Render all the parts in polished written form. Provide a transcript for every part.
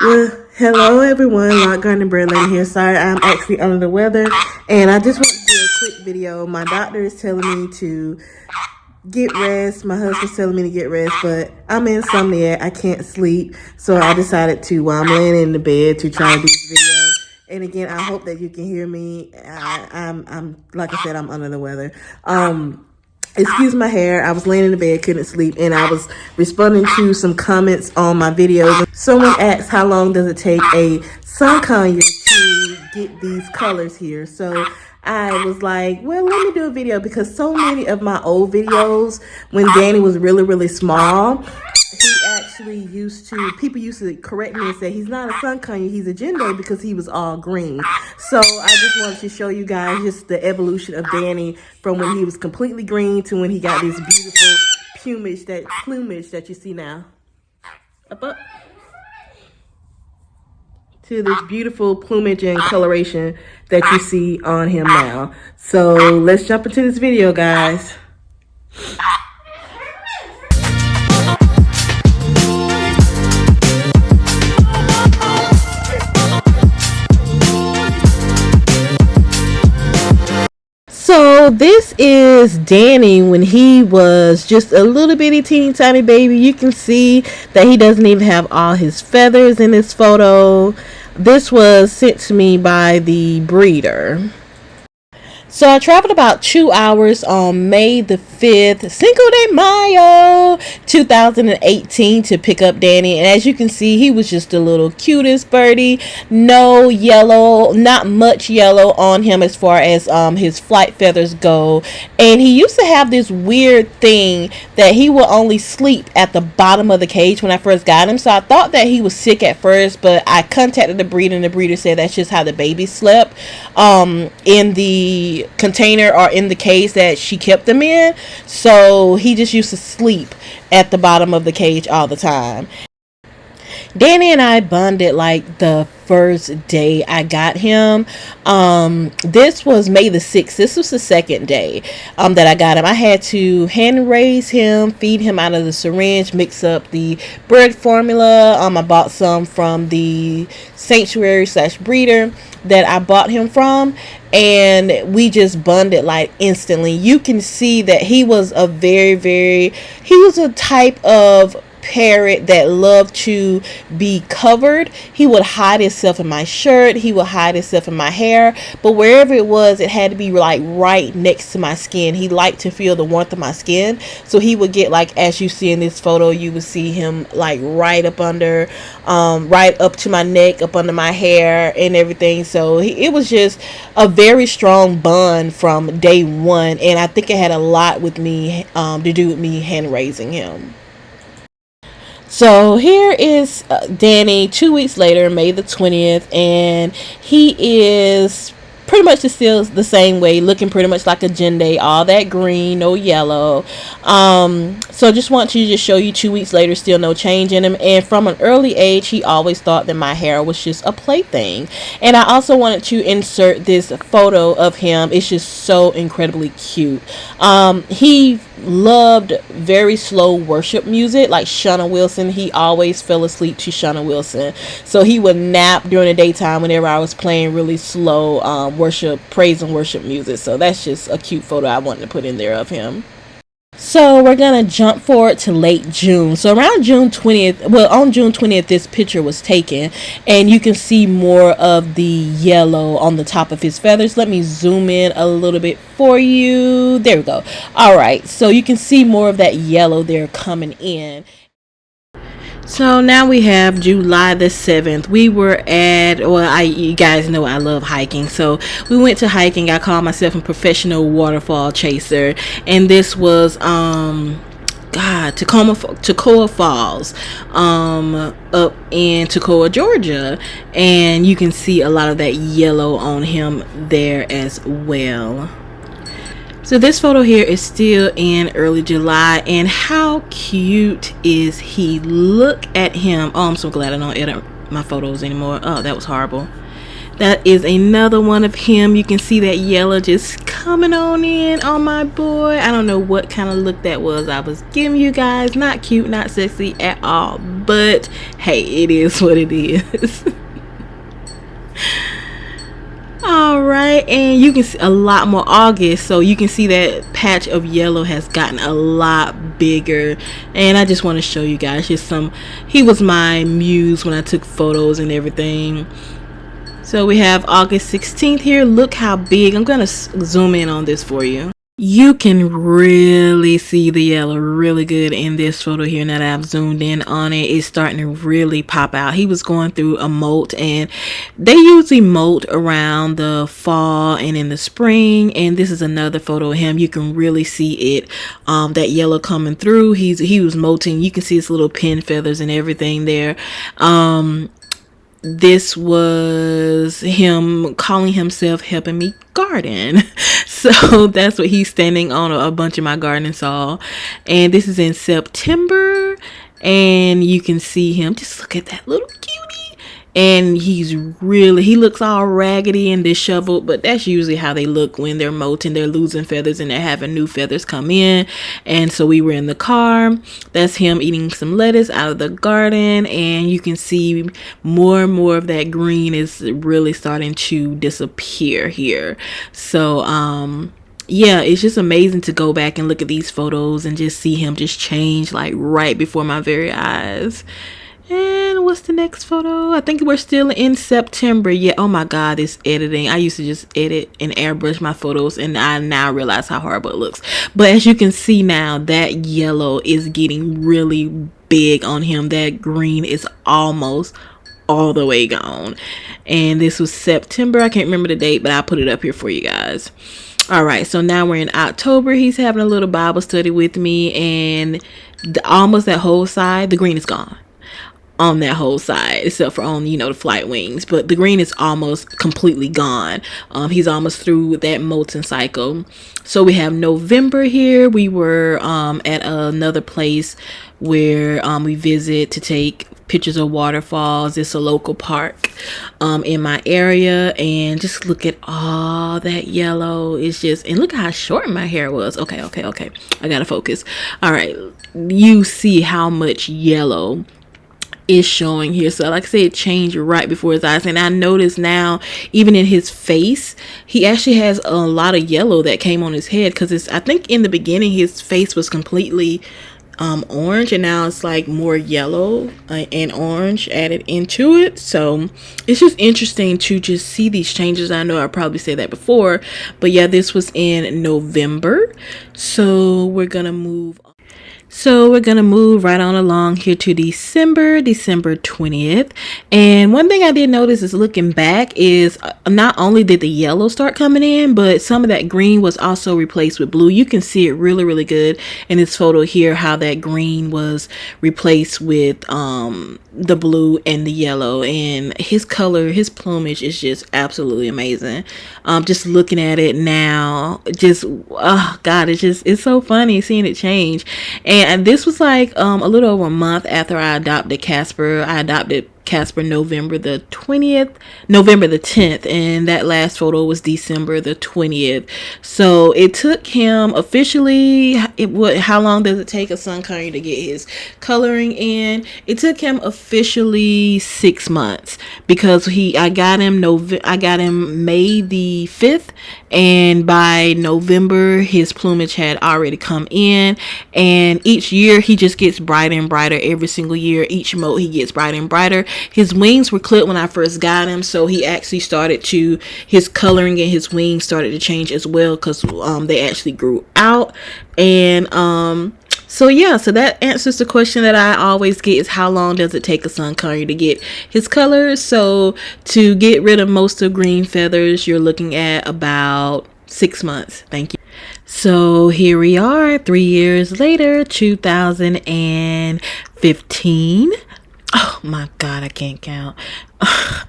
Well, hello everyone, loc'd and bread lady here. Sorry, I'm actually under the weather, and I just want to do a quick video. My doctor is telling me to get rest. My husband's telling me to get rest, but I'm insomniac. I can't sleep, so I decided to, while I'm laying in the bed, to try to do this video. And again, I hope that you can hear me. I'm like I said, I'm under the weather. Excuse my hair. I was laying in the bed, couldn't sleep, and I was responding to some comments on my videos. Someone asked, how long does it take a sun conure to get these colors here? So I was like, well, let me do a video, because so many of my old videos, when Dani was really small, people used to correct me and say he's not a sun conure, he's a Jenday, because he was all green. So I just wanted to show you guys just the evolution of Dani from when he was completely green to when he got this beautiful plumage that you see now. Up. To this beautiful plumage and coloration that you see on him now. So let's jump into this video, guys. So this is Dani when he was just a little bitty teeny tiny baby. You can see that he doesn't even have all his feathers in this photo. This was sent to me by the breeder. So I traveled about 2 hours on May the 5th, Cinco de Mayo, 2018 to pick up Dani. And as you can see, he was just the little cutest birdie. No yellow, not much yellow on him as far as his flight feathers go. And he used to have this weird thing that he would only sleep at the bottom of the cage when I first got him. So I thought that he was sick at first, but I contacted the breeder, and the breeder said that's just how the baby slept in the container or in the cage that she kept them in. So he just used to sleep at the bottom of the cage all the time. Dani and I bonded like the first day I got him. This was May the 6th. This was the second day that I got him. I had to hand raise him, feed him out of the syringe, mix up the bird formula. I bought some from the sanctuary / breeder that I bought him from, and we just bonded like instantly. You can see that he was a he was a type of parrot that loved to be covered. He would hide himself in my shirt, he would hide himself in my hair, but wherever it was, it had to be like right next to my skin. He liked to feel the warmth of my skin, so he would get, like as you see in this photo, you would see him like right up under right up to my neck, up under my hair and everything. So it was just a very strong bond from day one, and I think it had a lot with me to do with me hand raising him. So here is Dani 2 weeks later, May the 20th, and he is pretty much still the same way, looking pretty much like a Jenday, all that green, no yellow. So just want to just show you 2 weeks later, still no change in him. And from an early age, he always thought that my hair was just a plaything. And I also wanted to insert this photo of him. It's just so incredibly cute. He loved very slow worship music like Shauna Wilson. He always fell asleep to Shauna Wilson, so he would nap during the daytime whenever I was playing really slow worship, praise and worship music. So that's just a cute photo I wanted to put in there of him. So we're gonna jump forward to late June. So around June 20th, well, on June 20th, this picture was taken, and you can see more of the yellow on the top of his feathers. Let me zoom in a little bit for you. There we go. All right, so you can see more of that yellow there coming in. So now we have July the 7th. We were at, well, you guys know I love hiking, so we went to hiking. I call myself a professional waterfall chaser, and this was Toccoa Falls up in Toccoa, Georgia, and you can see a lot of that yellow on him there as well. So this photo here is still in early July, and how cute is he? Look at him. Oh, I'm so glad I don't edit my photos anymore. Oh, that was horrible. That is another one of him. You can see that yellow just coming on in on my boy. I don't know what kind of look that was I was giving you guys. Not cute, not sexy at all, but hey, it is what it is. All right, and you can see a lot more August, so you can see that patch of yellow has gotten a lot bigger. And I just want to show you guys just some. He was my muse when I took photos and everything. So we have August 16th here. Look how big. I'm gonna zoom in on this for you. You can really see the yellow really good in this photo here. Now that I've zoomed in on it, it's starting to really pop out. He was going through a molt, and they usually molt around the fall and in the spring. And this is another photo of him. You can really see it, that yellow coming through. He was molting. You can see his little pin feathers and everything there. This was him calling himself helping me garden. So that's what he's standing on a bunch of my garden saw. And this is in September, and you can see him. Just look at that little cutie. And he looks all raggedy and disheveled, but that's usually how they look when they're molting. They're losing feathers and they're having new feathers come in. And so we were in the car. That's him eating some lettuce out of the garden, and you can see more and more of that green is really starting to disappear here. So yeah, it's just amazing to go back and look at these photos and just see him just change like right before my very eyes. And what's the next photo? I think we're still in September. Yeah, oh my god, this editing. I used to just edit and airbrush my photos, and I now realize how horrible it looks. But as you can see now, that yellow is getting really big on him. That green is almost all the way gone. And this was September. I can't remember the date, but I'll put it up here for you guys. All right, so now we're in October. He's having a little Bible study with me, and almost that whole side, the green is gone. On that whole side, except for on, the flight wings, but the green is almost completely gone. He's almost through that molting cycle. So we have November here. We were at another place where we visit to take pictures of waterfalls. It's a local park in my area, and just look at all that yellow. It's just, and look how short my hair was. Okay, I gotta focus. All right, you see how much yellow is showing here. So like I said, it changed right before his eyes. And I noticed now, even in his face, he actually has a lot of yellow that came on his head, because I think in the beginning his face was completely orange, and now it's like more yellow and orange added into it. So it's just interesting to just see these changes. I know I probably said that before, but yeah, this was in November. So we're gonna move on. So we're going to move right on along here to December 20th. And one thing I did notice is, looking back, is not only did the yellow start coming in, but some of that green was also replaced with blue. You can see it really, really good in this photo here, how that green was replaced with the blue and the yellow. And his color, his plumage is just absolutely amazing. Just looking at it now, just, oh God, it's so funny seeing it change. And this was like a little over a month after I adopted Casper. I adopted Casper November the 10th, and that last photo was December the 20th. So it took him officially, how long does it take a sun conure to get his coloring in? It took him officially 6 months, because I got him May the 5th, and by November his plumage had already come in. And each year he just gets brighter and brighter. Every single year, each molt, he gets brighter and brighter. His wings were clipped when I first got him, so he actually his coloring and his wings started to change as well, because they actually grew out. And so yeah, so that answers the question that I always get, is how long does it take a sun conure to get his colors? So to get rid of most of green feathers, you're looking at about 6 months. Thank you. So here we are, 3 years later, 2015. Oh my God, I can't count.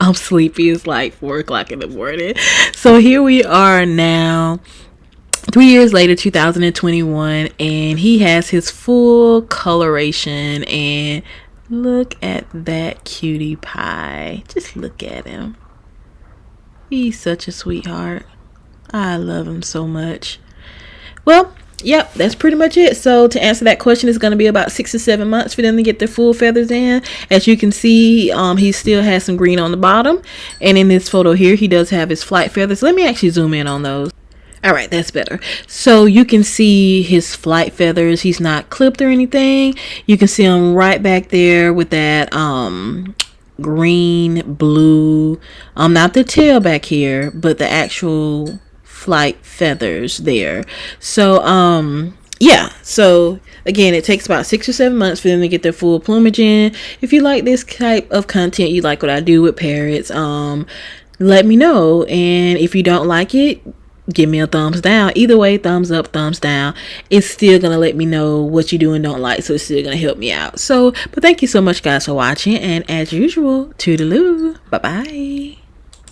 I'm sleepy. It's like 4 o'clock in the morning. So here we are now, 3 years later, 2021, and he has his full coloration. And look at that cutie pie. Just look at him. He's such a sweetheart. I love them so much. Well, yep, that's pretty much it. So to answer that question, it's going to be about 6 to 7 months for them to get their full feathers in. As you can see, he still has some green on the bottom, and in this photo here he does have his flight feathers. Let me actually zoom in on those. All right, that's better. So you can see his flight feathers. He's not clipped or anything. You can see him right back there with that green, blue, not the tail back here, but the actual flight feathers there. So yeah, so again, it takes about 6 or 7 months for them to get their full plumage in. If you like this type of content, you like what I do with parrots, let me know. And if you don't like it, give me a thumbs down. Either way, thumbs up, thumbs down, it's still gonna let me know what you do and don't like, so it's still gonna help me out. So but thank you so much guys for watching, and as usual, toodaloo, bye bye.